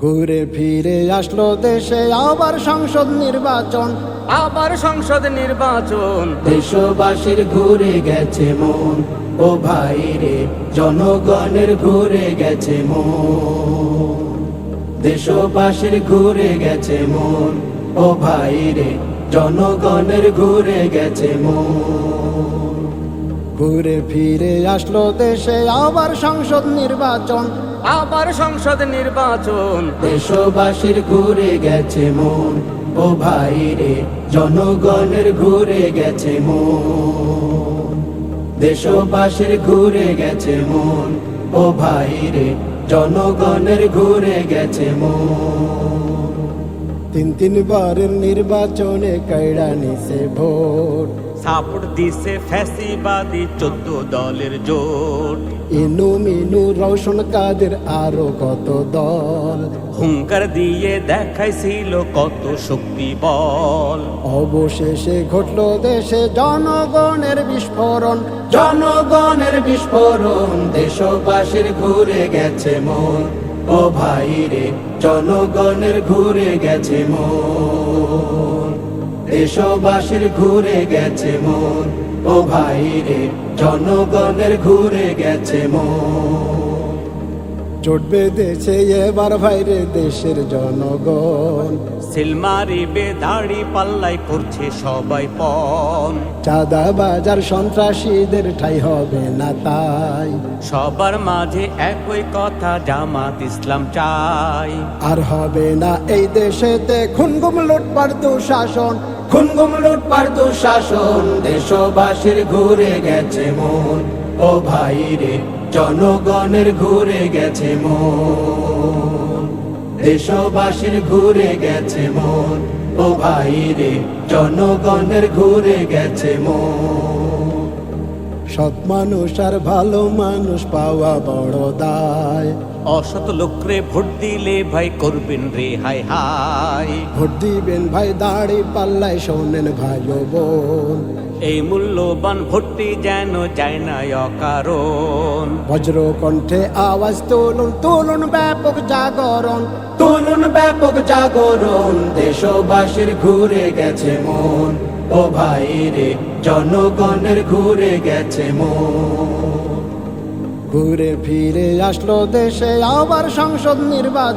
ঘুরে ফিরে আসলো দেশে আবার সংসদ নির্বাচন, আবার সংসদ নির্বাচন। দেশবাসীর ঘুরে গেছে মন, ও ভাই রে জনগণের ঘুরে গেছে মন। দেশবাসীর ঘুরে গেছে মন, ও ভাই রে জনগণের ঘুরে গেছে মন। ঘুরে ফিরে আসলো দেশে আবার সংসদ নির্বাচন, আবার সংসদ নির্বাচন। দেশবাসীর ঘুরে গেছে মন, ও ভাই রে জনগণের ঘুরে গেছে মন। দেশবাসীর ঘুরে গেছে মন, ও ভাই রে জনগণের ঘুরে গেছে মন। তিনবারের নির্বাচনে কাইড়া নিছে ভোট, সাপোর্ট দিছে ফ্যাসিবাদী 14 দলের জোট। ইনু মিনু রওশন কাদের আরো কত দল, হুঙ্কার দিয়ে দেখাইছিল কত শক্তি বল। অবশেষে ঘটলো দেশে জনগণের বিস্ফোরণ। জনগণের বিস্ফোরণ, দেশবাসীর ঘুরে গেছে মন, ও ভাই রে জনগণের ঘুরে গেছে মন। দেশবাসীর ঘুরে গেছে মন, ও ভাই রে জনগণের ঘুরে গেছে মন। জোট বেঁধেছে এবার ভাইরে দেশের জনগণ, সিলমারিবে দাড়ি পাল্লাই করছে সবাই পণ। চাঁদা বাজার সন্ত্রাসীদের ঠাই হবে না তাই, সবার মাঝে একই কথা, জামাত ইসলাম চাই। আর হবে না এই দেশেতে খুনগুম লুটপাট দুঃশাসন। খুনগুম লুটপাট দুঃশাসন, দেশবাসীর ঘুরে গেছে মন, ও ভাই রে জনগণের ঘুরে গেছে মন। দেশবাসীর ঘুরে গেছে মন, ও ভাই রে জনগণের ঘুরে গেছে মন। সৎ মানুষ আর ভালো মানুষ পাওয়া বড় দায়, অসৎ লোকরে ভোট দিলে ভাই করবেন রে হাই হাই। ভোট দিবেন ভাই দাড়ি পাল্লায়, শোনেন ভাই ও বোন। এই মূল্যবান ভোটটি যেন যায় না অকারণ। বজ্র কণ্ঠে আওয়াজ তুলুন, তুলুন ব্যাপক জাগরণ। তুলুন ব্যাপক জাগরণ, দেশবাসীর ঘুরে গেছে মন, ও ভাই রে জনগণের ঘুরে গেছে মন। ঘুরে ফিরে আসলো দেশে আবার সংসদ নির্বাচন।